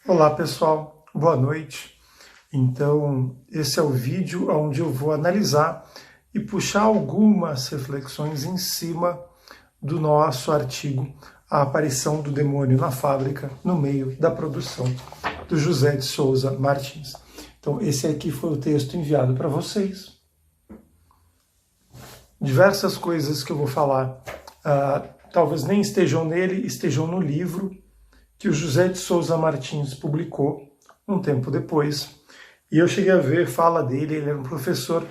Olá pessoal, boa noite. Então, esse é o vídeo onde eu vou analisar e puxar algumas reflexões em cima do nosso artigo A Aparição do Demônio na Fábrica, no meio da produção, do José de Souza Martins. Então, esse aqui foi o texto enviado para vocês. Diversas coisas que eu vou falar, talvez nem estejam nele, estejam no livro que o José de Souza Martins publicou um tempo depois. E eu cheguei a ver fala dele, ele era um professor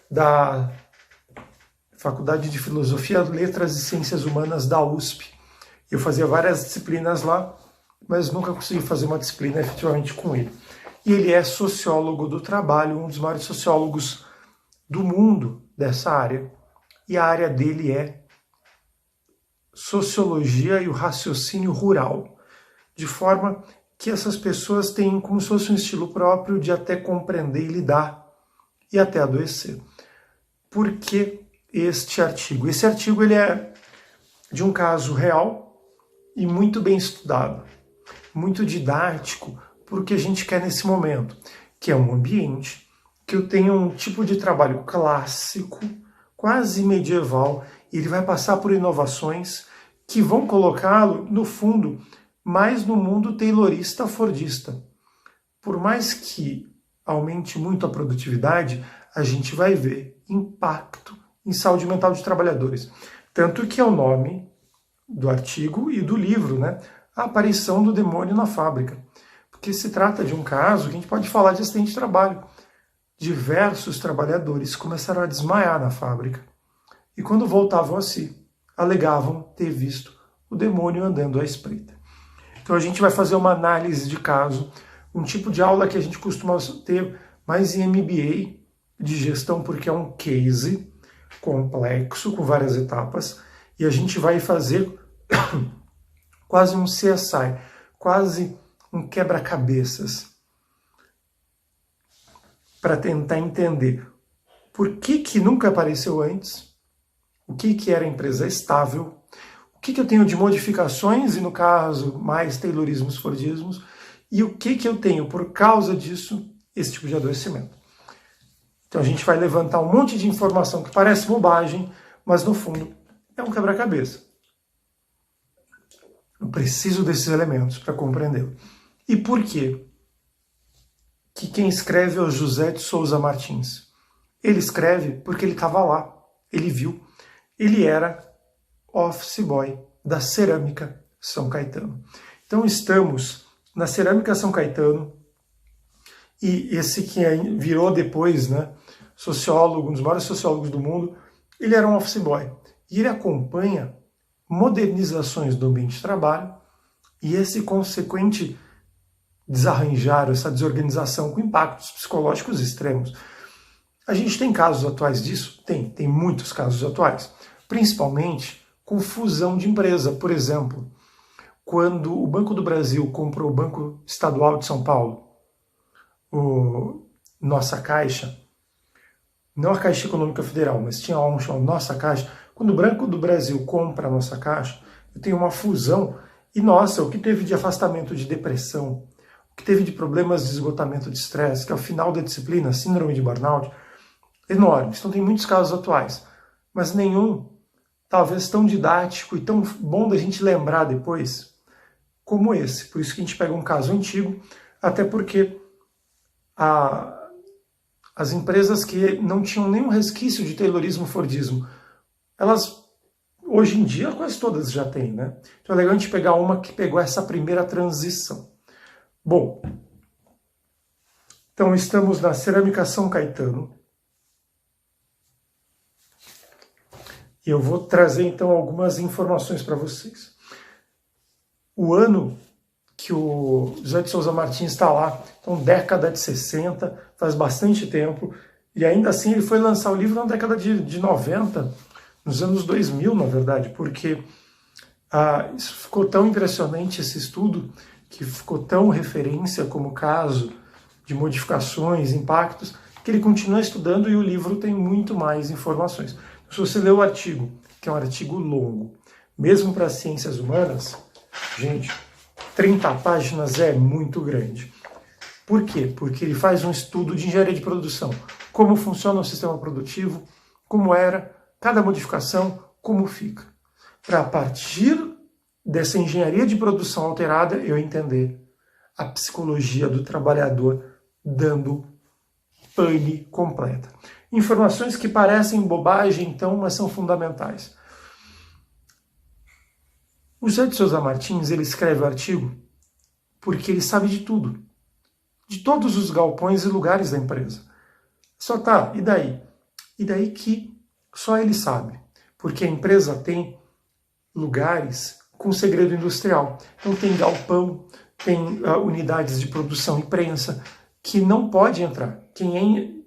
da Faculdade de Filosofia, Letras e Ciências Humanas da USP. Eu fazia várias disciplinas lá, mas nunca consegui fazer uma disciplina efetivamente com ele. E ele é sociólogo do trabalho, um dos maiores sociólogos do mundo dessa área. E a área dele é sociologia e o raciocínio rural, de forma que essas pessoas têm como se fosse um estilo próprio de até compreender e lidar e até adoecer. Por que este artigo? Esse artigo ele é de um caso real e muito bem estudado, muito didático, porque a gente quer nesse momento, que é um ambiente que eu tenho um tipo de trabalho clássico, quase medieval, e ele vai passar por inovações que vão colocá-lo, no fundo, mais no mundo taylorista-fordista. Por mais que aumente muito a produtividade, a gente vai ver impacto em saúde mental de trabalhadores. Tanto que é o nome do artigo e do livro, né? A Aparição do Demônio na Fábrica. Porque se trata de um caso que a gente pode falar de acidente de trabalho. Diversos trabalhadores começaram a desmaiar na fábrica. E quando voltavam a si, alegavam ter visto o demônio andando à espreita. Então a gente vai fazer uma análise de caso, um tipo de aula que a gente costuma ter mais em MBA de gestão, porque é um case complexo, com várias etapas, e a gente vai fazer quase um CSI, quase um quebra-cabeças, para tentar entender por que nunca apareceu antes, o que era empresa estável, o que eu tenho de modificações, e no caso, mais taylorismos, fordismos, e o que eu tenho, por causa disso, esse tipo de adoecimento. Então a gente vai levantar um monte de informação que parece bobagem, mas no fundo é um quebra-cabeça. Eu preciso desses elementos para compreendê-lo. E por quê? Que quem escreve é o José de Souza Martins. Ele escreve porque ele estava lá, ele viu, ele era office boy da Cerâmica São Caetano. Então estamos na Cerâmica São Caetano, e esse que virou depois, né, sociólogo, um dos maiores sociólogos do mundo, ele era um office boy. E ele acompanha modernizações do ambiente de trabalho e esse consequente desarranjar, essa desorganização com impactos psicológicos extremos. A gente tem casos atuais disso? Tem muitos casos atuais. Principalmente com fusão de empresa. Por exemplo, quando o Banco do Brasil comprou o Banco Estadual de São Paulo, o Nossa Caixa, não a Caixa Econômica Federal, mas tinha um chamado Nossa Caixa. Quando o Banco do Brasil compra a Nossa Caixa, tem uma fusão, e nossa, o que teve de afastamento de depressão, o que teve de problemas de esgotamento de estresse, que é o final da disciplina, síndrome de burnout, enorme. Então tem muitos casos atuais, mas nenhum talvez tão didático e tão bom da gente lembrar depois como esse. Por isso que a gente pega um caso antigo, até porque as empresas que não tinham nenhum resquício de taylorismo, fordismo, elas hoje em dia quase todas já têm, né? Então é legal a gente pegar uma que pegou essa primeira transição. Bom, então estamos na Cerâmica São Caetano. E eu vou trazer, então, algumas informações para vocês. O ano que o José de Souza Martins está lá, então, década de 60, faz bastante tempo, e ainda assim ele foi lançar o livro na década de 90, nos anos 2000, na verdade, porque isso ficou tão impressionante, esse estudo, que ficou tão referência como caso de modificações, impactos, que ele continua estudando e o livro tem muito mais informações. Se você ler o artigo, que é um artigo longo, mesmo para ciências humanas, gente, 30 páginas é muito grande. Por quê? Porque ele faz um estudo de engenharia de produção. Como funciona o sistema produtivo, como era, cada modificação, como fica. Para, a partir dessa engenharia de produção alterada, eu entender a psicologia do trabalhador dando pane completa. Informações que parecem bobagem, então, mas são fundamentais. O José de Souza Martins, ele escreve o artigo porque ele sabe de tudo. De todos os galpões e lugares da empresa. Só tá, e daí? E daí que só ele sabe. Porque a empresa tem lugares com segredo industrial. Então tem galpão, tem unidades de produção e prensa que não pode entrar. Quem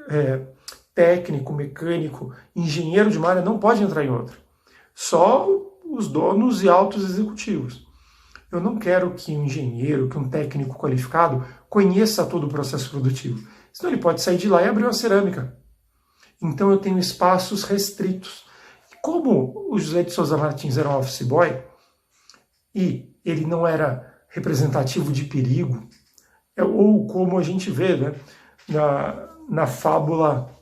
é técnico, mecânico, engenheiro de uma área não pode entrar em outra. Só os donos e altos executivos. Eu não quero que um engenheiro, que um técnico qualificado conheça todo o processo produtivo. Senão ele pode sair de lá e abrir uma cerâmica. Então eu tenho espaços restritos. E como o José de Souza Martins era um office boy, e ele não era representativo de perigo, ou como a gente vê, né, na fábula,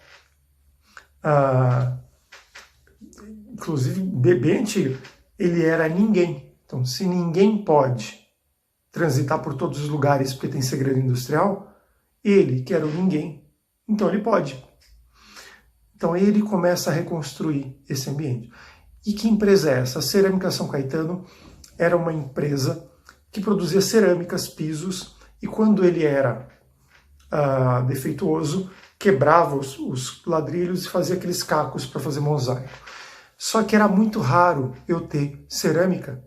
inclusive bem antiga, ele era ninguém. Então, se ninguém pode transitar por todos os lugares porque tem segredo industrial, ele, que era o ninguém, então ele pode. Então ele começa a reconstruir esse ambiente. E que empresa é essa? A Cerâmica São Caetano era uma empresa que produzia cerâmicas, pisos, e quando ele era defeituoso, quebrava os ladrilhos e fazia aqueles cacos para fazer mosaico. Só que era muito raro eu ter cerâmica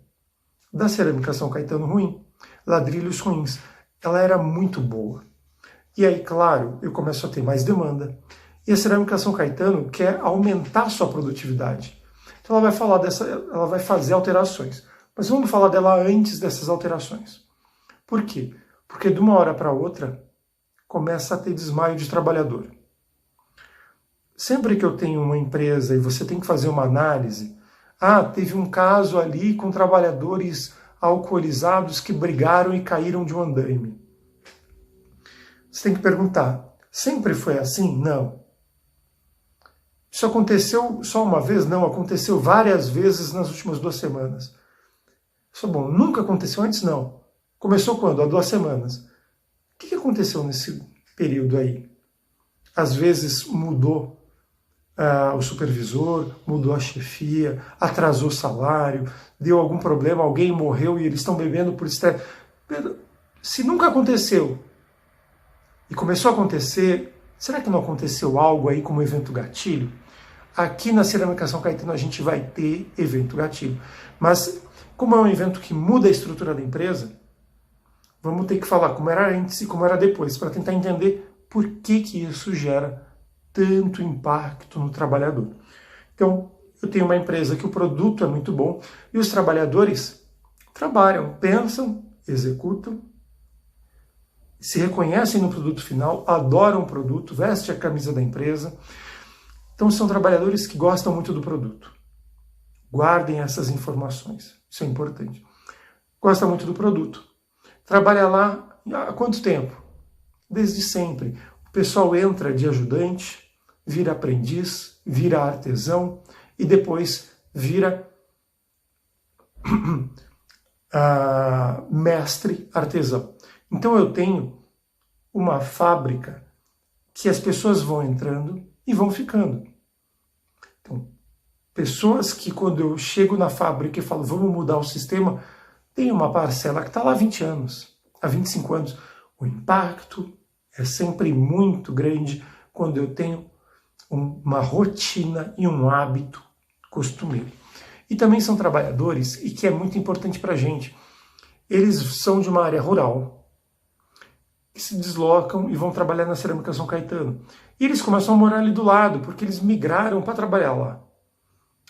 da Cerâmica São Caetano ruim, ladrilhos ruins. Ela era muito boa. E aí, claro, eu começo a ter mais demanda. E a Cerâmica São Caetano quer aumentar sua produtividade. Então ela vai fazer alterações. Mas vamos falar dela antes dessas alterações. Por quê? Porque de uma hora para outra começa a ter desmaio de trabalhador. Sempre que eu tenho uma empresa e você tem que fazer uma análise, teve um caso ali com trabalhadores alcoolizados que brigaram e caíram de um andaime. Você tem que perguntar, sempre foi assim? Não. Isso aconteceu só uma vez? Não, aconteceu várias vezes nas últimas 2 semanas. Isso é bom, nunca aconteceu antes? Não. Começou quando? Há 2 semanas. O que aconteceu nesse período aí? Às vezes mudou o supervisor, mudou a chefia, atrasou o salário, deu algum problema, alguém morreu e eles estão bebendo por estresse. Se nunca aconteceu e começou a acontecer, será que não aconteceu algo aí como evento gatilho? Aqui na Cerâmica São Caetano a gente vai ter evento gatilho. Mas como é um evento que muda a estrutura da empresa, vamos ter que falar como era antes e como era depois, para tentar entender por que isso gera tanto impacto no trabalhador. Então, eu tenho uma empresa que o produto é muito bom e os trabalhadores trabalham, pensam, executam, se reconhecem no produto final, adoram o produto, vestem a camisa da empresa. Então, são trabalhadores que gostam muito do produto. Guardem essas informações, isso é importante. Gosta muito do produto. Trabalha lá há quanto tempo? Desde sempre. O pessoal entra de ajudante, vira aprendiz, vira artesão e depois vira mestre artesão. Então eu tenho uma fábrica que as pessoas vão entrando e vão ficando. Então, pessoas que quando eu chego na fábrica e falo, vamos mudar o sistema, tem uma parcela que está lá há 20 anos, há 25 anos. O impacto é sempre muito grande quando eu tenho uma rotina e um hábito costumeiro. E também são trabalhadores, e que é muito importante para a gente, eles são de uma área rural, que se deslocam e vão trabalhar na Cerâmica São Caetano. E eles começam a morar ali do lado, porque eles migraram para trabalhar lá.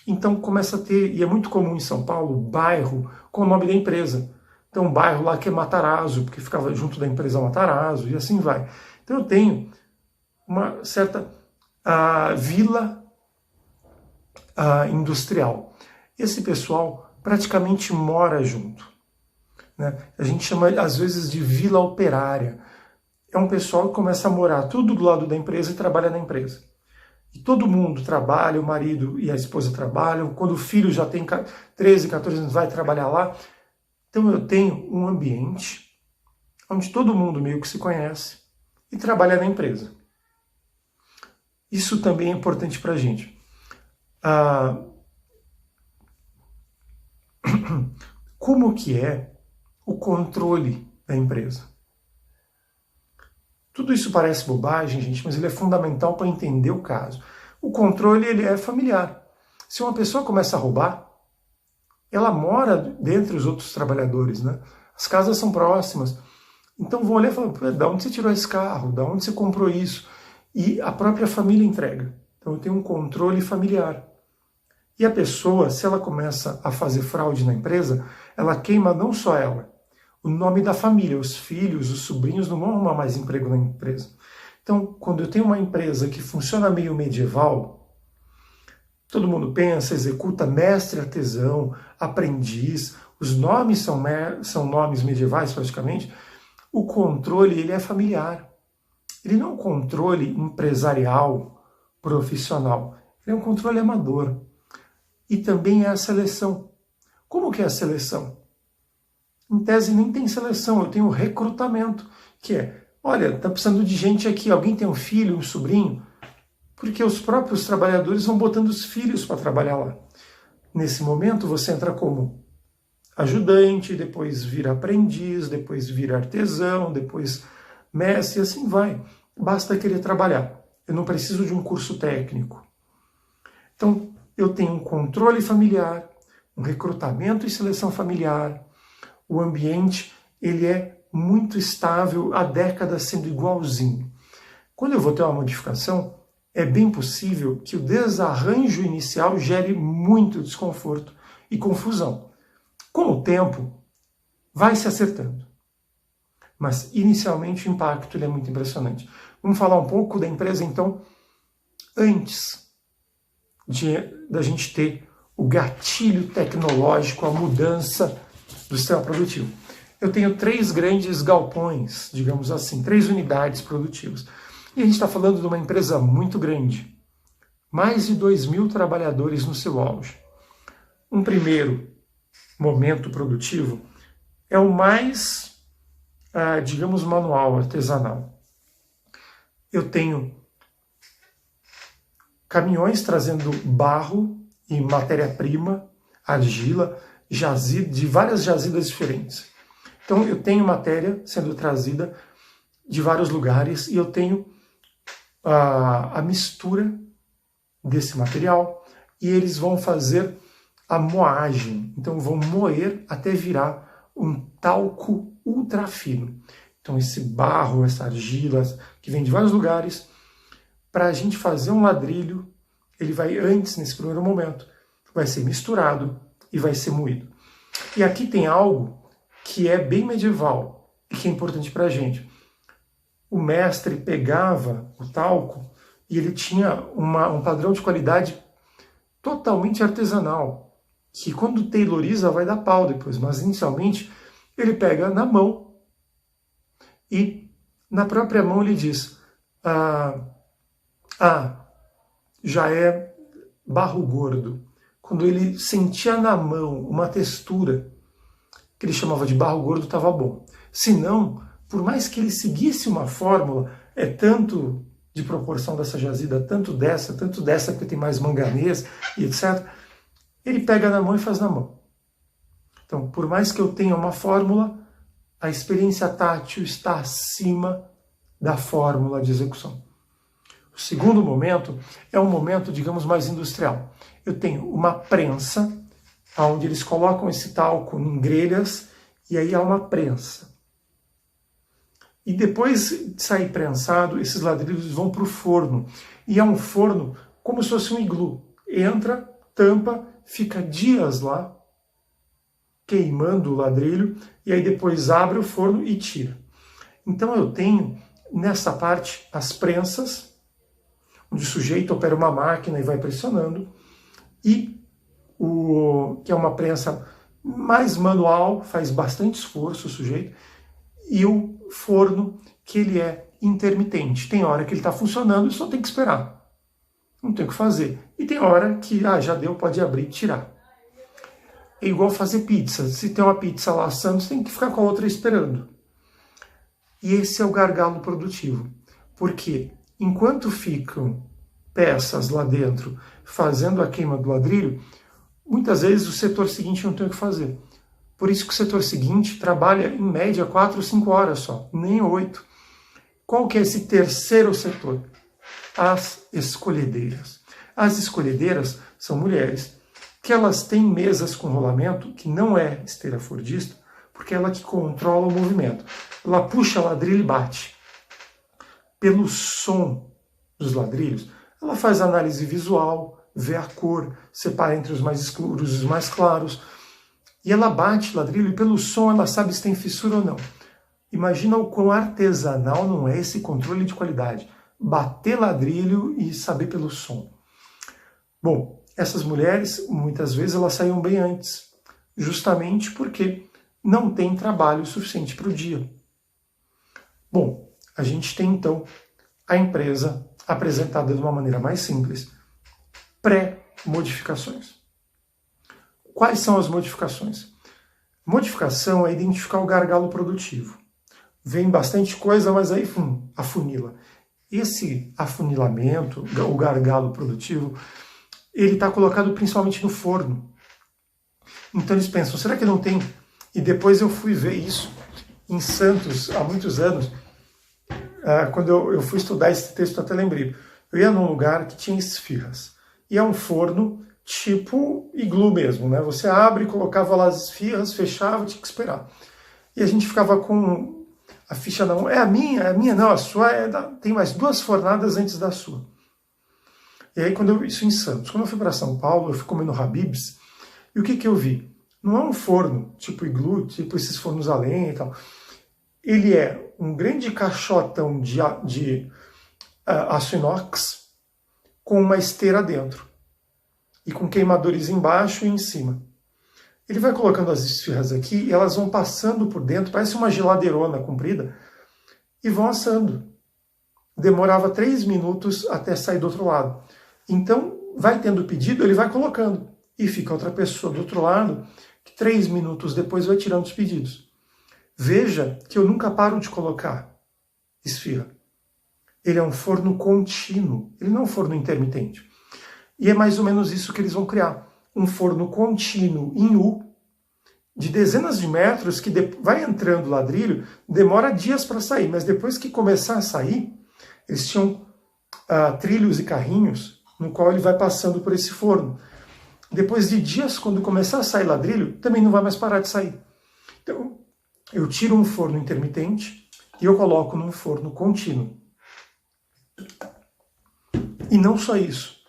Então começa a ter, e é muito comum em São Paulo, bairro com o nome da empresa. Então um bairro lá que é Matarazzo, porque ficava junto da empresa Matarazzo, e assim vai. Então eu tenho uma certa vila industrial. Esse pessoal praticamente mora junto. né? A gente chama, às vezes, de vila operária. É um pessoal que começa a morar tudo do lado da empresa e trabalha na empresa. E todo mundo trabalha, o marido e a esposa trabalham, quando o filho já tem 13, 14 anos, vai trabalhar lá. Então eu tenho um ambiente onde todo mundo meio que se conhece e trabalha na empresa. Isso também é importante para a gente. Como que é o controle da empresa? Tudo isso parece bobagem, gente, mas ele é fundamental para entender o caso. O controle, ele é familiar. Se uma pessoa começa a roubar, ela mora dentre os outros trabalhadores, né? As casas são próximas. Então vão olhar e falar, da onde você tirou esse carro? Da onde você comprou isso? E a própria família entrega. Então eu tenho um controle familiar. E a pessoa, se ela começa a fazer fraude na empresa, ela queima não só ela, o nome da família, os filhos, os sobrinhos não vão arrumar mais emprego na empresa. Então, quando eu tenho uma empresa que funciona meio medieval, todo mundo pensa, executa mestre artesão, aprendiz, os nomes são nomes medievais praticamente, o controle ele é familiar. Ele não é um controle empresarial, profissional, ele é um controle amador. E também é a seleção. Como que é a seleção? Em tese nem tem seleção, eu tenho recrutamento, que é, olha, está precisando de gente aqui, alguém tem um filho, um sobrinho? Porque os próprios trabalhadores vão botando os filhos para trabalhar lá. Nesse momento você entra como ajudante, depois vira aprendiz, depois vira artesão, depois mestre, e assim vai. Basta querer trabalhar. Eu não preciso de um curso técnico. Então, eu tenho um controle familiar, um recrutamento e seleção familiar. O ambiente, ele é muito estável, há décadas sendo igualzinho. Quando eu vou ter uma modificação, é bem possível que o desarranjo inicial gere muito desconforto e confusão. Com o tempo, vai se acertando. Mas, inicialmente, o impacto ele é muito impressionante. Vamos falar um pouco da empresa, então, antes da gente ter o gatilho tecnológico, a mudança do sistema produtivo. Eu tenho 3 grandes galpões, digamos assim, 3 unidades produtivas. E a gente está falando de uma empresa muito grande. Mais de 2.000 trabalhadores no seu auge. Um primeiro momento produtivo é o mais, digamos, manual, artesanal. Eu tenho caminhões trazendo barro e matéria-prima, argila, de várias jazidas diferentes. Então eu tenho matéria sendo trazida de vários lugares e eu tenho a mistura desse material e eles vão fazer a moagem. Então vão moer até virar um talco ultra fino. Então esse barro, essa argila que vem de vários lugares, para a gente fazer um ladrilho, ele vai antes, nesse primeiro momento, vai ser misturado e vai ser moído. E aqui tem algo que é bem medieval e que é importante para a gente. O mestre pegava o talco e ele tinha um padrão de qualidade totalmente artesanal, que quando tailoriza vai dar pau depois, mas inicialmente ele pega na mão e na própria mão ele diz, já é barro gordo. Quando ele sentia na mão uma textura que ele chamava de barro gordo, estava bom. Se não, por mais que ele seguisse uma fórmula, é tanto de proporção dessa jazida, tanto dessa, porque tem mais manganês e etc., ele pega na mão e faz na mão. Então, por mais que eu tenha uma fórmula, a experiência tátil está acima da fórmula de execução. O segundo momento é um momento, digamos, mais industrial. Eu tenho uma prensa, onde eles colocam esse talco em grelhas, e aí há uma prensa. E depois de sair prensado, esses ladrilhos vão para o forno. E é um forno como se fosse um iglu. Entra, tampa, fica dias lá, queimando o ladrilho, e aí depois abre o forno e tira. Então eu tenho, nessa parte, as prensas, onde o sujeito opera uma máquina e vai pressionando, e que é uma prensa mais manual, faz bastante esforço o sujeito, e o forno que ele é intermitente. Tem hora que ele está funcionando e só tem que esperar. Não tem o que fazer. E tem hora que já deu, pode abrir e tirar. É igual fazer pizza. Se tem uma pizza lá assando, você tem que ficar com a outra esperando. E esse é o gargalo produtivo. Porque enquanto ficam peças lá dentro fazendo a queima do ladrilho, muitas vezes o setor seguinte não tem o que fazer. Por isso que o setor seguinte trabalha em média 4 ou 5 horas só, nem 8. Qual que é esse terceiro setor? As escolhedeiras. As escolhedeiras são mulheres que elas têm mesas com rolamento, que não é esteira fordista, porque é ela que controla o movimento. Ela puxa ladrilho e bate. Pelo som dos ladrilhos, ela faz análise visual, vê a cor, separa entre os mais escuros e os mais claros, e ela bate ladrilho e pelo som ela sabe se tem fissura ou não. Imagina o quão artesanal não é esse controle de qualidade. Bater ladrilho e saber pelo som. Bom, essas mulheres, muitas vezes, elas saíam bem antes, justamente porque não tem trabalho suficiente para o dia. Bom, a gente tem, então, a empresa apresentada de uma maneira mais simples, pré-modificações. Quais são as modificações? Modificação é identificar o gargalo produtivo. Vem bastante coisa, mas aí afunila. Esse afunilamento, o gargalo produtivo, ele está colocado principalmente no forno. Então eles pensam, será que não tem? E depois eu fui ver isso em Santos há muitos anos. Quando eu fui estudar esse texto, até lembrei. Eu ia num lugar que tinha esfirras. E é um forno tipo iglu mesmo, né? Você abre, colocava lá as esfirras, fechava, tinha que esperar. E a gente ficava com a ficha na mão. É a minha não, a sua tem mais 2 fornadas antes da sua. E aí, isso em Santos. Quando eu fui para São Paulo, eu fui comer no Habib's, e o que eu vi? Não é um forno tipo iglu, tipo esses fornos a lenha e tal. Ele é um grande caixotão de aço inox com uma esteira dentro e com queimadores embaixo e em cima. Ele vai colocando as esfirras aqui e elas vão passando por dentro, parece uma geladeirona comprida, e vão assando. Demorava 3 minutos até sair do outro lado. Então, vai tendo pedido, ele vai colocando. E fica outra pessoa do outro lado, que 3 minutos depois vai tirando os pedidos. Veja que eu nunca paro de colocar esfirra. Ele é um forno contínuo, ele não é um forno intermitente. E é mais ou menos isso que eles vão criar. Um forno contínuo em U, de dezenas de metros, que vai entrando ladrilho, demora dias para sair, mas depois que começar a sair, eles tinham trilhos e carrinhos no qual ele vai passando por esse forno. Depois de dias, quando começar a sair ladrilho, também não vai mais parar de sair. Então, eu tiro um forno intermitente e eu coloco num forno contínuo. E não só isso.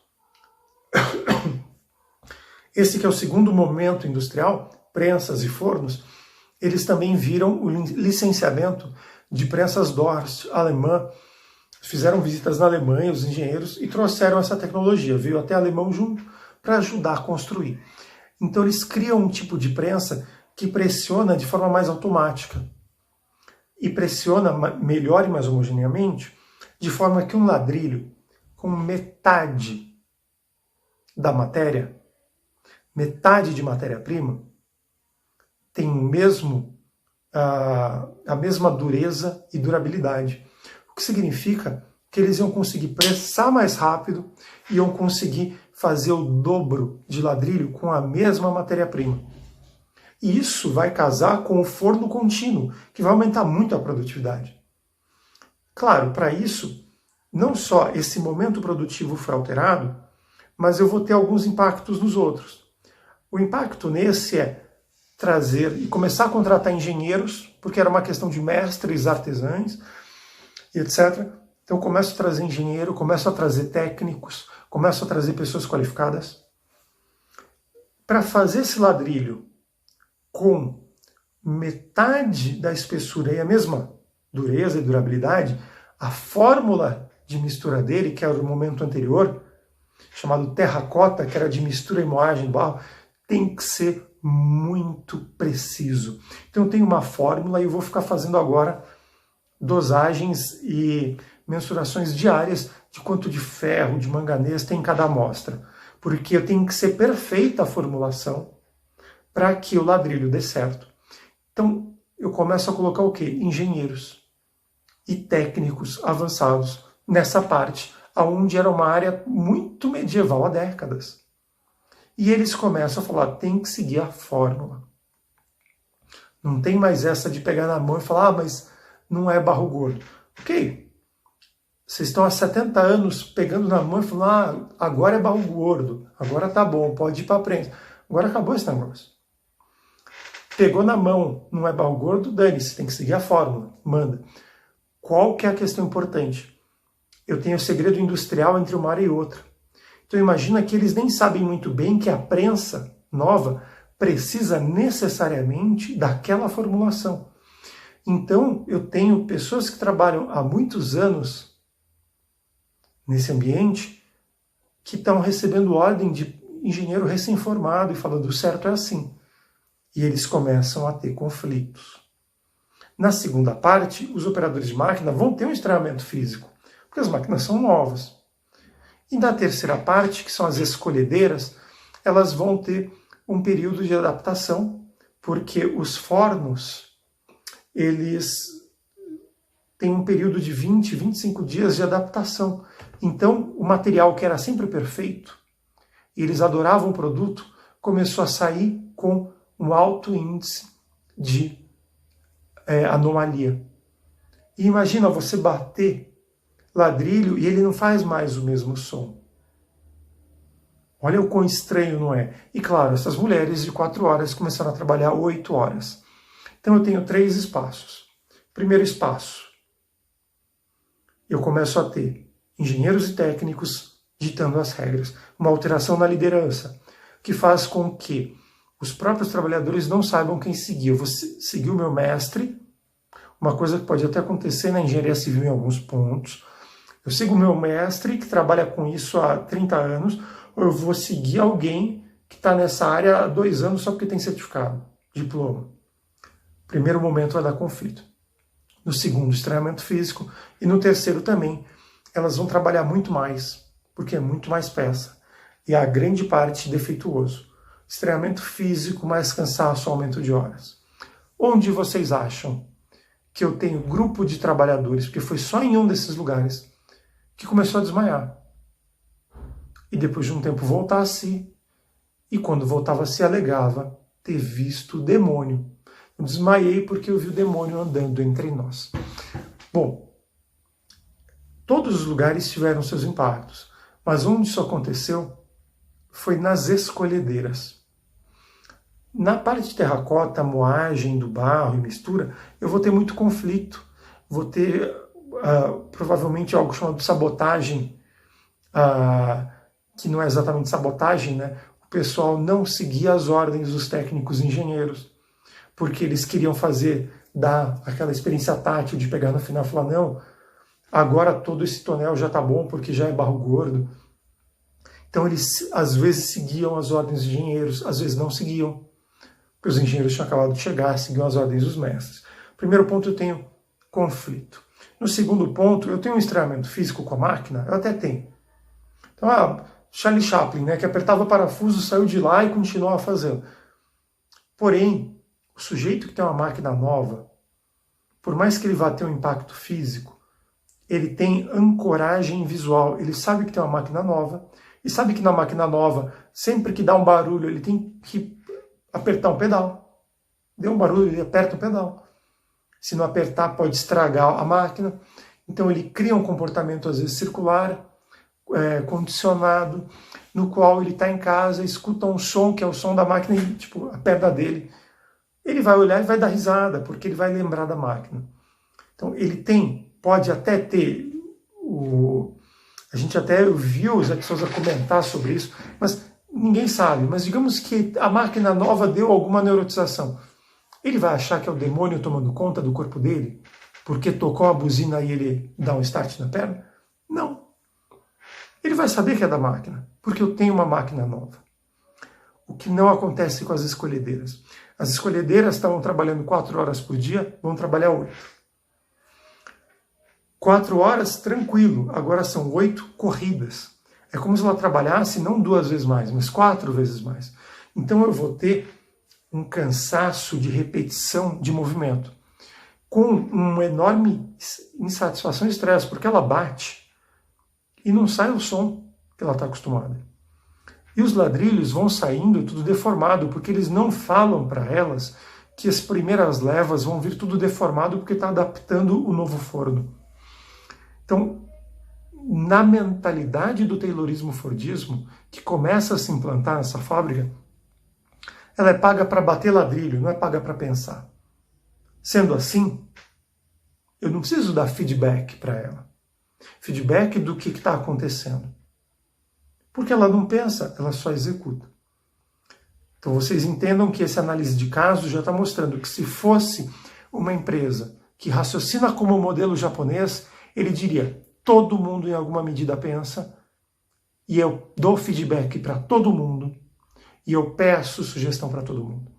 Esse que é o segundo momento industrial, prensas e fornos, eles também viram o licenciamento de prensas Dorst alemã. Fizeram visitas na Alemanha, os engenheiros, e trouxeram essa tecnologia. Veio até alemão junto para ajudar a construir. Então eles criam um tipo de prensa que pressiona de forma mais automática. E pressiona melhor e mais homogeneamente, de forma que um ladrilho com metade da matéria, metade de matéria-prima, tem a mesma dureza e durabilidade. O que significa que eles iam conseguir pressar mais rápido e iam conseguir fazer o dobro de ladrilho com a mesma matéria-prima. E isso vai casar com o forno contínuo, que vai aumentar muito a produtividade. Claro, para isso, não só esse momento produtivo foi alterado, mas eu vou ter alguns impactos nos outros. O impacto nesse é trazer e começar a contratar engenheiros, porque era uma questão de mestres artesãos, e etc. Então começo a trazer engenheiro, começo a trazer técnicos, começo a trazer pessoas qualificadas para fazer esse ladrilho com metade da espessura e a mesma dureza e durabilidade. A fórmula de mistura dele, que era o momento anterior, chamado terracota, que era de mistura e moagem de barro, tem que ser muito preciso. Então eu tenho uma fórmula e eu vou ficar fazendo agora dosagens e mensurações diárias de quanto de ferro, de manganês tem em cada amostra. Porque eu tenho que ser perfeita a formulação para que o ladrilho dê certo. Então eu começo a colocar o quê? Engenheiros e técnicos avançados nessa parte, onde era uma área muito medieval há décadas. E eles começam a falar, tem que seguir a fórmula. Não tem mais essa de pegar na mão e falar, mas não é barro gordo. Ok, vocês estão há 70 anos pegando na mão e falando, agora é barro gordo, agora tá bom, pode ir para a prensa. Agora acabou esse negócio. Pegou na mão, não é barro gordo, dane-se, tem que seguir a fórmula, manda. Qual que é a questão importante? Eu tenho o segredo industrial entre uma área e outra. Então imagina que eles nem sabem muito bem que a prensa nova precisa necessariamente daquela formulação. Então eu tenho pessoas que trabalham há muitos anos nesse ambiente que estão recebendo ordem de engenheiro recém-formado e falando, o certo é assim. E eles começam a ter conflitos. Na segunda parte, os operadores de máquina vão ter um estranhamento físico, porque as máquinas são novas. E na terceira parte, que são as escolhedeiras, elas vão ter um período de adaptação, porque os fornos, eles têm um período de 20, 25 dias de adaptação. Então, o material que era sempre perfeito, e eles adoravam o produto, começou a sair com um alto índice de anomalia. E imagina você bater ladrilho e ele não faz mais o mesmo som. Olha o quão estranho, não é? E claro, essas mulheres de 4 horas começaram a trabalhar 8 horas. Então eu tenho 3 espaços. Primeiro espaço, eu começo a ter engenheiros e técnicos ditando as regras. Uma alteração na liderança, que faz com que os próprios trabalhadores não saibam quem seguir. Eu vou seguir o meu mestre, uma coisa que pode até acontecer na engenharia civil em alguns pontos. Eu sigo o meu mestre, que trabalha com isso há 30 anos, ou eu vou seguir alguém que está nessa área há 2 anos só porque tem certificado, diploma. Primeiro momento vai dar conflito. No segundo, estranhamento físico. E no terceiro também, elas vão trabalhar muito mais, porque é muito mais peça. E a grande parte defeituoso. Estranhamento físico, mais cansaço, aumento de horas. Onde vocês acham que eu tenho grupo de trabalhadores, porque foi só em um desses lugares, que começou a desmaiar. E depois de um tempo voltar a si, e quando voltava a si alegava ter visto o demônio. Eu desmaiei porque eu vi o demônio andando entre nós. Bom, todos os lugares tiveram seus impactos, mas onde isso aconteceu foi nas escolhedeiras. Na parte de terracota, moagem do barro e mistura, eu vou ter muito conflito. Vou ter provavelmente algo chamado sabotagem, que não é exatamente sabotagem, né? O pessoal não seguia as ordens dos técnicos engenheiros, porque eles queriam dar aquela experiência tátil de pegar no final e falar, não, agora todo esse tonel já tá bom porque já é barro gordo. Então eles às vezes seguiam as ordens dos engenheiros, às vezes não seguiam, porque os engenheiros tinham acabado de chegar, seguiam as ordens dos mestres. Primeiro ponto, eu tenho conflito. No segundo ponto, eu tenho um estranhamento físico com a máquina, eu até tenho. Então, Charlie Chaplin, né, que apertava parafuso, saiu de lá e continuava fazendo. Porém, o sujeito que tem uma máquina nova, por mais que ele vá ter um impacto físico, ele tem ancoragem visual, ele sabe que tem uma máquina nova, e sabe que na máquina nova, sempre que dá um barulho, ele tem que apertar um pedal. Deu um barulho, ele aperta o pedal. Se não apertar, pode estragar a máquina. Então ele cria um comportamento, às vezes, circular, condicionado, no qual ele está em casa, escuta um som, que é o som da máquina, e, tipo, a perna dele. Ele vai olhar e vai dar risada, porque ele vai lembrar da máquina. Então ele pode até ter a gente até viu o Zé de Souza comentar sobre isso, mas ninguém sabe. Mas digamos que a máquina nova deu alguma neurotização. Ele vai achar que é o demônio tomando conta do corpo dele? Porque tocou a buzina e ele dá um start na perna? Não. Ele vai saber que é da máquina, porque eu tenho uma máquina nova. o que não acontece com as escolhedeiras. As escolhedeiras estavam trabalhando 4 horas por dia, vão trabalhar 8. 4 horas, tranquilo, agora são 8 corridas. É como se ela trabalhasse não 2 vezes mais, mas 4 vezes mais. Então eu vou ter um cansaço de repetição de movimento, com uma enorme insatisfação e estresse, porque ela bate e não sai o som que ela está acostumada. E os ladrilhos vão saindo tudo deformado, porque eles não falam para elas que as primeiras levas vão vir tudo deformado porque está adaptando o novo forno. Então, na mentalidade do Taylorismo-Fordismo, que começa a se implantar nessa fábrica, ela é paga para bater ladrilho, não é paga para pensar. Sendo assim, eu não preciso dar feedback para ela. Feedback do que está acontecendo. Porque ela não pensa, ela só executa. Então vocês entendam que essa análise de caso já está mostrando que se fosse uma empresa que raciocina como o modelo japonês, ele diria, todo mundo em alguma medida pensa, e eu dou feedback para todo mundo, e eu peço sugestão para todo mundo.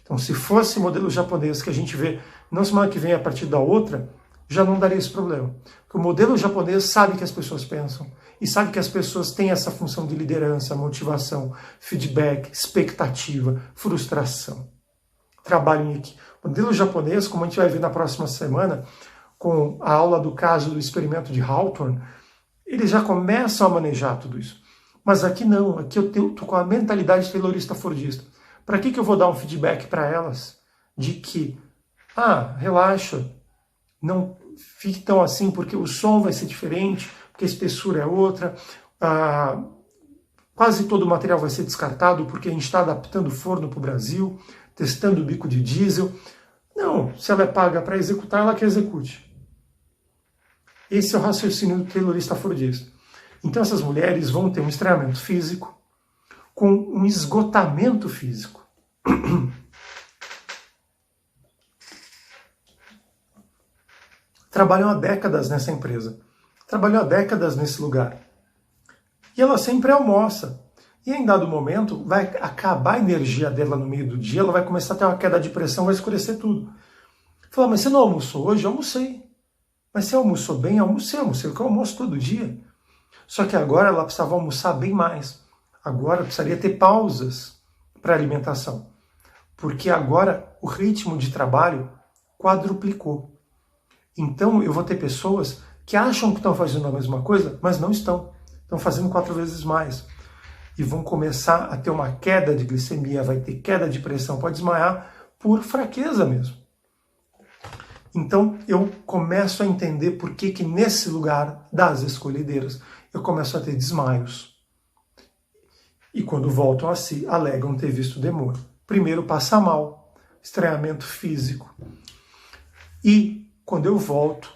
Então, se fosse o modelo japonês que a gente vê, não semana que vem a partir da outra, já não daria esse problema. Porque o modelo japonês sabe que as pessoas pensam, e sabe que as pessoas têm essa função de liderança, motivação, feedback, expectativa, frustração. Trabalho em equipe. O modelo japonês, como a gente vai ver na próxima semana, com a aula do caso do experimento de Hawthorne, eles já começam a manejar tudo isso. Mas aqui não, aqui eu estou com a mentalidade taylorista-fordista. Para que eu vou dar um feedback para elas de que, relaxa, não fique tão assim porque o som vai ser diferente, porque a espessura é outra, quase todo o material vai ser descartado porque a gente está adaptando o forno para o Brasil, testando o bico de diesel. Não, se ela é paga para executar, ela que execute. Esse é o raciocínio do taylorista-fordista. Então essas mulheres vão ter um estranhamento físico com um esgotamento físico. Trabalham há décadas nessa empresa. Trabalham há décadas nesse lugar. E ela sempre almoça. E em dado momento, vai acabar a energia dela no meio do dia, ela vai começar a ter uma queda de pressão, vai escurecer tudo. Fala, mas você não almoçou hoje? Eu almocei. Mas você almoçou bem? Almocei, porque eu almoço todo dia. Só que agora ela precisava almoçar bem mais. Agora precisaria ter pausas para alimentação. Porque agora o ritmo de trabalho quadruplicou. Então eu vou ter pessoas que acham que estão fazendo a mesma coisa, mas não estão. Estão fazendo 4 vezes mais. E vão começar a ter uma queda de glicemia, vai ter queda de pressão, pode desmaiar por fraqueza mesmo. Então eu começo a entender por que nesse lugar das escolhedeiras eu começo a ter desmaios. E quando voltam a si, alegam ter visto demônio. Primeiro passa mal, estranhamento físico. E quando eu volto,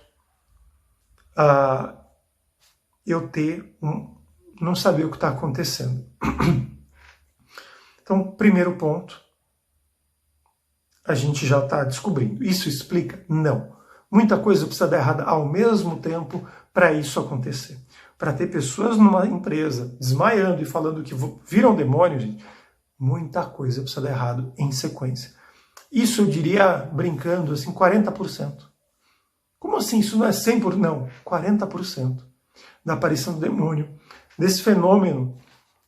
eu não saber o que está acontecendo. Então, primeiro ponto, a gente já está descobrindo. Isso explica? Não. Muita coisa precisa dar errada ao mesmo tempo para isso acontecer. Para ter pessoas numa empresa desmaiando e falando que viram demônio, gente, muita coisa precisa dar errado em sequência. Isso eu diria, brincando, assim, 40%. Como assim? Isso não é 100%? Não, 40% da aparição do demônio, desse fenômeno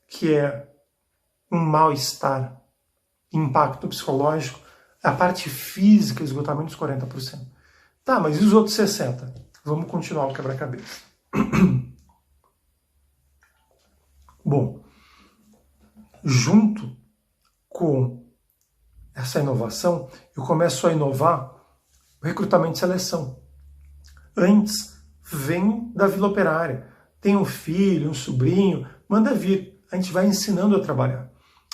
que é um mal-estar, impacto psicológico, a parte física, esgotamento dos 40%. Tá, mas e os outros 60%? Vamos continuar o quebra-cabeça. Bom, junto com essa inovação, eu começo a inovar o recrutamento e seleção. Antes, vem da Vila Operária. Tem um filho, um sobrinho, manda vir. A gente vai ensinando a trabalhar.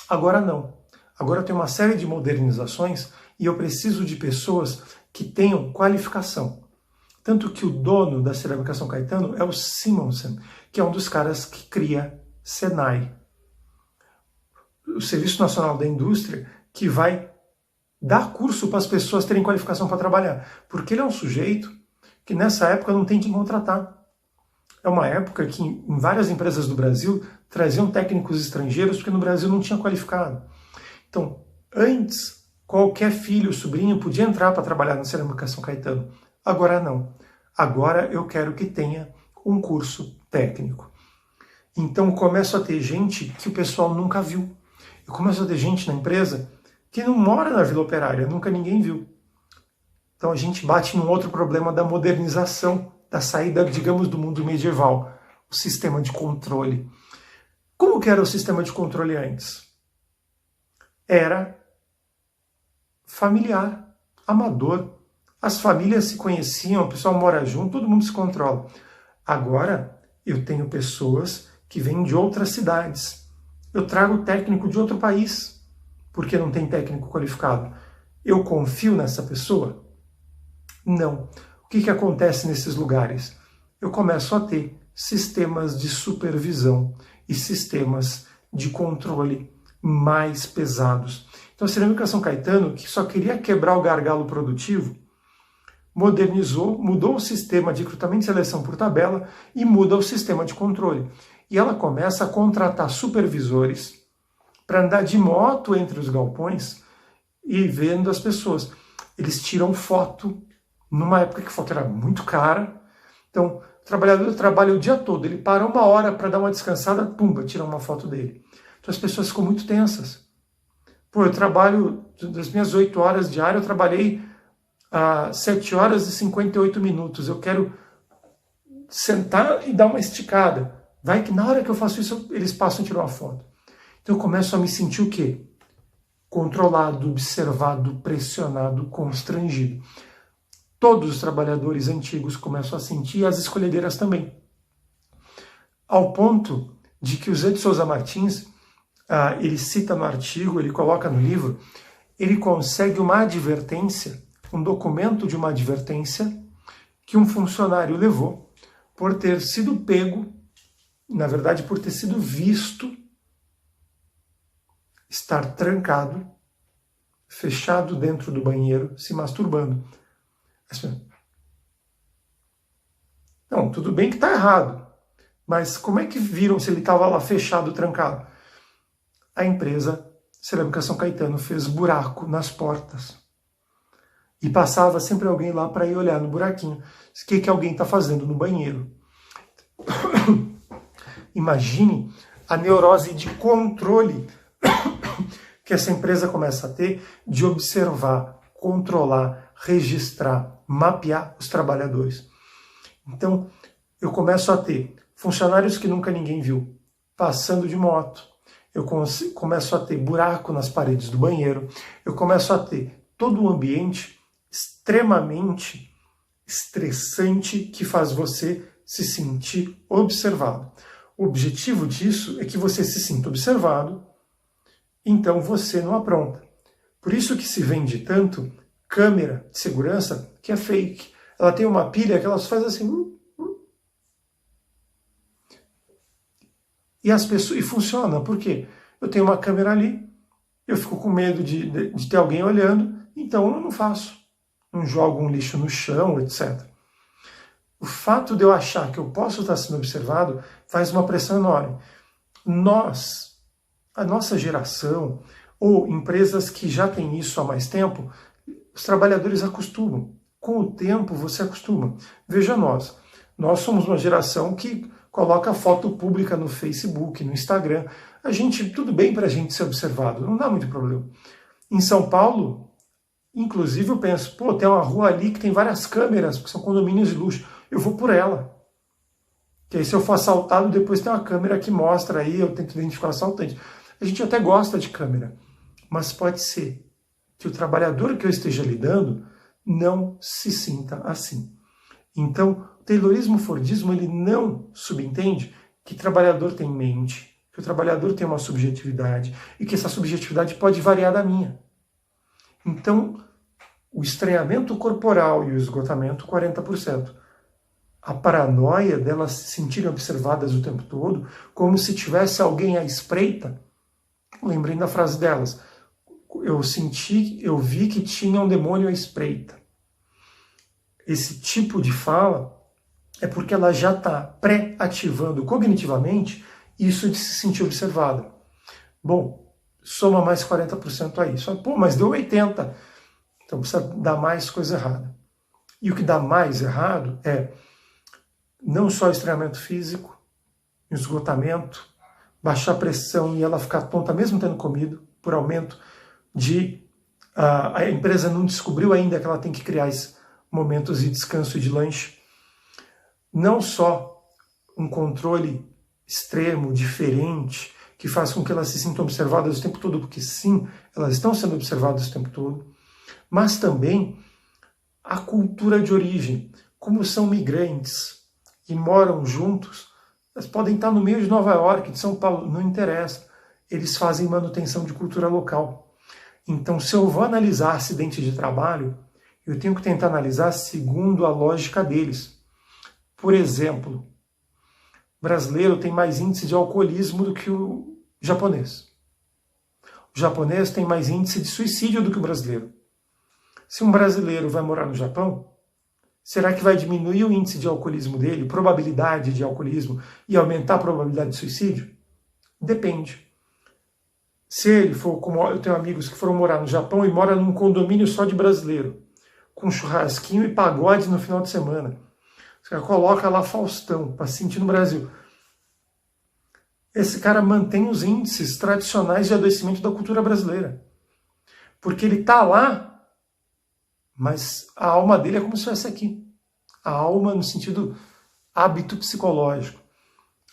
Agora não. Agora tem uma série de modernizações e eu preciso de pessoas que tenham qualificação. Tanto que o dono da Cerâmica São Caetano é o Simonsen, que é um dos caras que cria Senai, o Serviço Nacional da Indústria, que vai dar curso para as pessoas terem qualificação para trabalhar. Porque ele é um sujeito que nessa época não tem quem contratar. É uma época que em várias empresas do Brasil traziam técnicos estrangeiros porque no Brasil não tinha qualificado. Então, antes, qualquer filho, sobrinho podia entrar para trabalhar na Cerâmica São Caetano. Agora não. Agora eu quero que tenha um curso técnico. Então começo a ter gente que o pessoal nunca viu. Eu começo a ter gente na empresa que não mora na Vila Operária, nunca ninguém viu. Então a gente bate num outro problema da modernização, da saída, digamos, do mundo medieval, o sistema de controle. Como que era o sistema de controle antes? Era familiar, amador. As famílias se conheciam, o pessoal mora junto, todo mundo se controla. Agora eu tenho pessoas que vêm de outras cidades. Eu trago técnico de outro país, porque não tem técnico qualificado. Eu confio nessa pessoa? Não. O que acontece nesses lugares? Eu começo a ter sistemas de supervisão e sistemas de controle mais pesados. Então a Cerâmica São Caetano, que só queria quebrar o gargalo produtivo, modernizou, mudou o sistema de recrutamento e seleção por tabela e muda o sistema de controle. E ela começa a contratar supervisores para andar de moto entre os galpões e vendo as pessoas. Eles tiram foto, numa época que foto era muito cara. Então, o trabalhador trabalha o dia todo, ele para 1 hora para dar uma descansada, pumba, tira uma foto dele. Então as pessoas ficam muito tensas. Pô, eu trabalho, das minhas 8 horas diárias, eu trabalhei 7 horas e 58 minutos. Eu quero sentar e dar uma esticada. Vai que na hora que eu faço isso, eles passam a tirar uma foto. Então eu começo a me sentir o quê? Controlado, observado, pressionado, constrangido. Todos os trabalhadores antigos começam a sentir, e as escolhedeiras também. Ao ponto de que o Zé de Souza Martins, ele cita no artigo, ele coloca no livro, ele consegue uma advertência, um documento de uma advertência que um funcionário levou por ter sido pego, na verdade por ter sido visto estar trancado, fechado dentro do banheiro, se masturbando. Não, tudo bem que está errado, mas como é que viram se ele estava lá fechado, trancado? A empresa Cerâmica São Caetano fez buraco nas portas. E passava sempre alguém lá para ir olhar no buraquinho. O que alguém está fazendo no banheiro? Imagine a neurose de controle que essa empresa começa a ter de observar, controlar, registrar, mapear os trabalhadores. Então, eu começo a ter funcionários que nunca ninguém viu, passando de moto. Eu começo a ter buraco nas paredes do banheiro. Eu começo a ter todo um ambiente extremamente estressante que faz você se sentir observado. O objetivo disso é que você se sinta observado, então você não apronta. Por isso que se vende tanto câmera de segurança que é fake. Ela tem uma pilha que ela faz assim. E as pessoas, e funciona. Por quê? Eu tenho uma câmera ali, eu fico com medo de ter alguém olhando, então eu não faço. Não jogo um lixo no chão, etc. O fato de eu achar que eu posso estar sendo observado faz uma pressão enorme. Nós, a nossa geração, ou empresas que já têm isso há mais tempo, os trabalhadores acostumam. Com o tempo você acostuma. Veja nós somos uma geração que coloca foto pública no Facebook, no Instagram. Tudo bem para a gente ser observado, não dá muito problema. Em São Paulo, inclusive eu penso, pô, tem uma rua ali que tem várias câmeras, porque são condomínios de luxo, eu vou por ela. Que aí se eu for assaltado, depois tem uma câmera que mostra aí, eu tento identificar o assaltante. A gente até gosta de câmera, mas pode ser que o trabalhador que eu esteja lidando não se sinta assim. Então, o Taylorismo-Fordismo, ele não subentende que o trabalhador tem mente, que o trabalhador tem uma subjetividade e que essa subjetividade pode variar da minha. Então, o estranhamento corporal e o esgotamento, 40%. A paranoia delas se sentirem observadas o tempo todo, como se tivesse alguém à espreita. Lembrem da frase delas. Eu vi que tinha um demônio à espreita. Esse tipo de fala é porque ela já está pré-ativando cognitivamente Isso de se sentir observada. Bom, soma mais 40% a isso. Pô, mas deu 80%. Então precisa dar mais coisa errada. E o que dá mais errado é não só estranhamento físico, esgotamento, baixar a pressão e ela ficar tonta mesmo tendo comido, por aumento de... a empresa não descobriu ainda que ela tem que criar esses momentos de descanso e de lanche. Não só um controle extremo, diferente, que faz com que elas se sintam observadas o tempo todo, porque sim, elas estão sendo observadas o tempo todo, mas também a cultura de origem. Como são migrantes e moram juntos, elas podem estar no meio de Nova York, de São Paulo, não interessa. Eles fazem manutenção de cultura local. Então, se eu vou analisar acidente de trabalho, eu tenho que tentar analisar segundo a lógica deles. Por exemplo, o brasileiro tem mais índice de alcoolismo do que o japonês. O japonês tem mais índice de suicídio do que o brasileiro. Se um brasileiro vai morar no Japão, será que vai diminuir o índice de alcoolismo dele, probabilidade de alcoolismo, e aumentar a probabilidade de suicídio? Depende. Se ele for, como eu tenho amigos que foram morar no Japão e moram num condomínio só de brasileiro, com churrasquinho e pagode no final de semana, você coloca lá Faustão, para sentir no Brasil. Esse cara mantém os índices tradicionais de adoecimento da cultura brasileira. Porque ele está lá, mas a alma dele é como se fosse aqui. A alma no sentido hábito psicológico.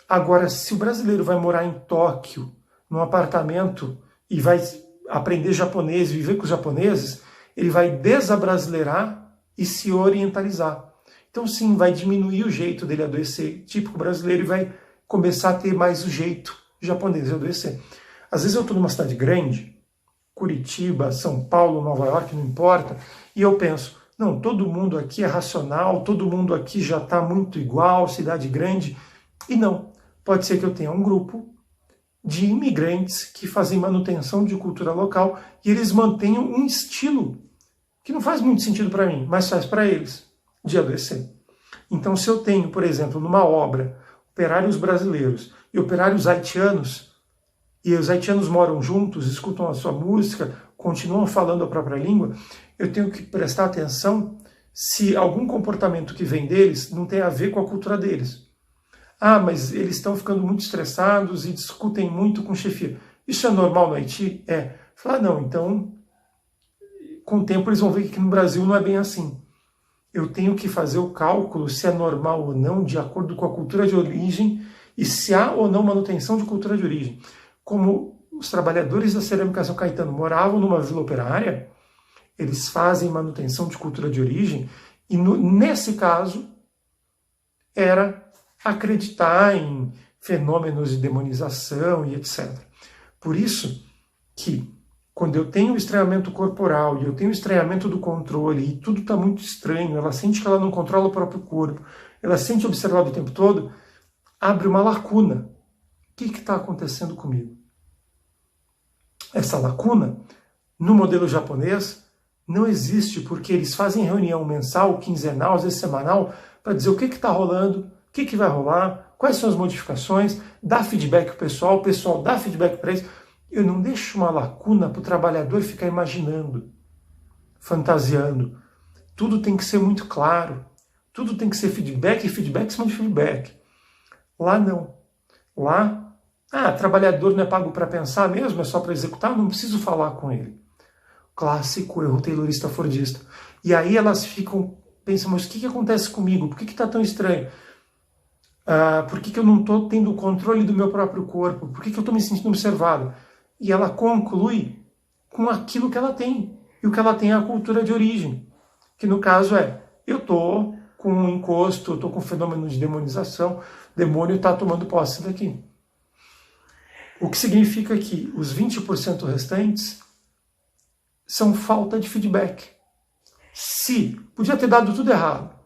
Agora, se o brasileiro vai morar em Tóquio, num apartamento, e vai aprender japonês, viver com os japoneses, ele vai desabrasileirar e se orientalizar. Então, sim, vai diminuir o jeito dele adoecer, típico brasileiro, e vai começar a ter mais o jeito japonês de adoecer. Às vezes eu estou numa cidade grande, Curitiba, São Paulo, Nova York, não importa, e eu penso, não, todo mundo aqui é racional, todo mundo aqui já está muito igual, cidade grande, e não. Pode ser que eu tenha um grupo de imigrantes que fazem manutenção de cultura local e eles mantenham um estilo que não faz muito sentido para mim, mas faz para eles, de adoecer. Então, se eu tenho, por exemplo, numa obra, operários brasileiros e operários haitianos, e os haitianos moram juntos, escutam a sua música, continuam falando a própria língua, eu tenho que prestar atenção se algum comportamento que vem deles não tem a ver com a cultura deles. Ah, mas eles estão ficando muito estressados e discutem muito com chefia. Isso é normal no Haiti? É. Falar, não, então, com o tempo eles vão ver que no Brasil não é bem assim. Eu tenho que fazer o cálculo se é normal ou não, de acordo com a cultura de origem, e se há ou não manutenção de cultura de origem. Como os trabalhadores da Cerâmica São Caetano moravam numa vila operária, eles fazem manutenção de cultura de origem, e nesse caso, era acreditar em fenômenos de demonização e etc. Por isso que, quando eu tenho estranhamento corporal e eu tenho estranhamento do controle e tudo está muito estranho, ela sente que ela não controla o próprio corpo, ela sente observado o tempo todo, abre uma lacuna. O que está acontecendo comigo? Essa lacuna, no modelo japonês, não existe, porque eles fazem reunião mensal, quinzenal, às vezes semanal, para dizer o que está rolando, o que vai rolar, quais são as modificações, dá feedback para o pessoal dá feedback para eles. Eu não deixo uma lacuna para o trabalhador ficar imaginando, fantasiando. Tudo tem que ser muito claro. Tudo tem que ser feedback e feedback em cima de feedback. Lá não. Lá, trabalhador não é pago para pensar mesmo, é só para executar, não preciso falar com ele. Clássico erro taylorista fordista. E aí elas pensam, mas o que acontece comigo? Por que está tão estranho? Por que eu não estou tendo o controle do meu próprio corpo? Por que eu estou me sentindo observado? E ela conclui com aquilo que ela tem. E o que ela tem é a cultura de origem. Que no caso eu estou com um encosto, eu estou com um fenômeno de demonização, o demônio está tomando posse daqui. O que significa que os 20% restantes são falta de feedback. Podia ter dado tudo errado.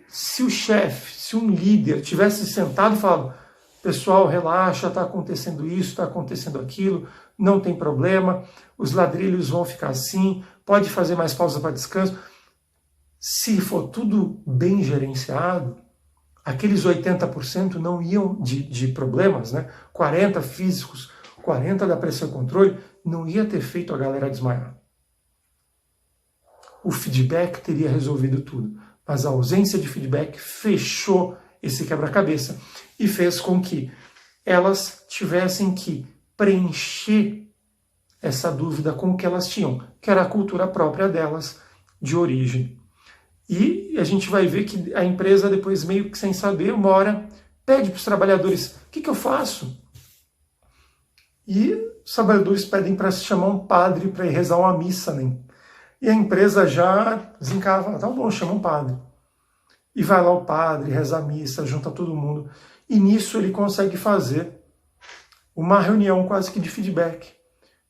Se o chefe, se um líder tivesse sentado e falado, pessoal, relaxa, está acontecendo isso, está acontecendo aquilo, não tem problema, os ladrilhos vão ficar assim, pode fazer mais pausa para descanso. Se for tudo bem gerenciado, aqueles 80% não iam de problemas, né? 40 físicos, 40 da pressão e controle, não ia ter feito a galera desmaiar. O feedback teria resolvido tudo, mas a ausência de feedback fechou esse quebra-cabeça e fez com que elas tivessem que preencher essa dúvida com o que elas tinham, que era a cultura própria delas, de origem. E a gente vai ver que a empresa, depois, meio que sem saber, uma hora pede para os trabalhadores: o que eu faço? E os trabalhadores pedem para se chamar um padre para ir rezar uma missa, né? E a empresa já desencava: tá bom, chama um padre. E vai lá o padre, reza a missa, junta todo mundo. E nisso ele consegue fazer uma reunião quase que de feedback.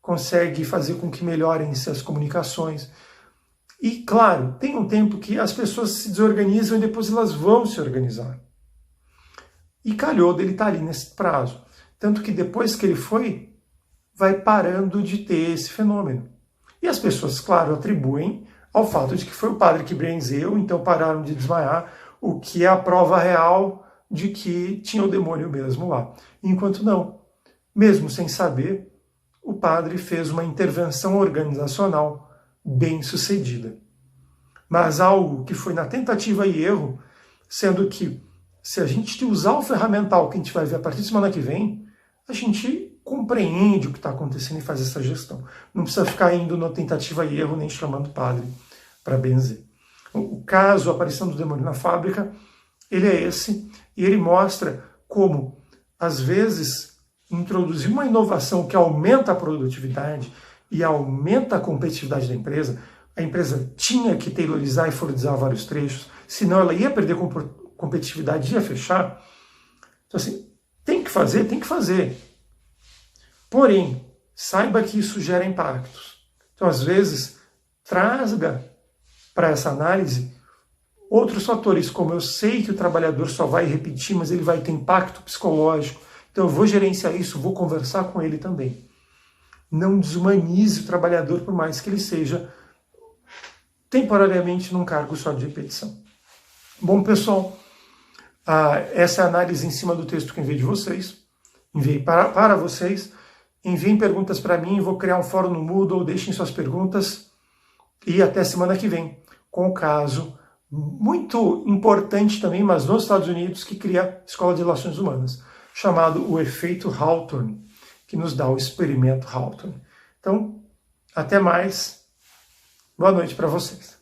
Consegue fazer com que melhorem-se as comunicações. E, claro, tem um tempo que as pessoas se desorganizam e depois elas vão se organizar. E calhou dele estar ali nesse prazo. Tanto que depois que ele foi, vai parando de ter esse fenômeno. E as pessoas, claro, atribuem ao fato de que foi o padre que benzeu, então pararam de desmaiar, o que é a prova real de que tinha o demônio mesmo lá. Enquanto não, mesmo sem saber, o padre fez uma intervenção organizacional bem sucedida. Mas algo que foi na tentativa e erro, sendo que se a gente usar o ferramental que a gente vai ver a partir de semana que vem, a gente compreende o que está acontecendo e faz essa gestão. Não precisa ficar indo na tentativa e erro, nem chamando o padre para benzer. O caso, a aparição do demônio na fábrica, ele é esse, e ele mostra como, às vezes, introduzir uma inovação que aumenta a produtividade e aumenta a competitividade da empresa, a empresa tinha que taylorizar e fordizar vários trechos, senão ela ia perder competitividade, ia fechar. Então, assim, tem que fazer, tem que fazer. Porém, saiba que isso gera impactos. Então, às vezes, traga para essa análise outros fatores, como eu sei que o trabalhador só vai repetir, mas ele vai ter impacto psicológico, então eu vou gerenciar isso, vou conversar com ele também. Não desumanize o trabalhador, por mais que ele seja temporariamente num cargo só de repetição. Bom, pessoal, essa é a análise em cima do texto que enviei de vocês. Enviei para vocês. Enviem perguntas para mim, vou criar um fórum no Moodle, deixem suas perguntas. E até semana que vem, com o caso muito importante também, mas nos Estados Unidos, que cria a Escola de Relações Humanas, chamado o efeito Hawthorne, que nos dá o experimento Hawthorne. Então, até mais. Boa noite para vocês.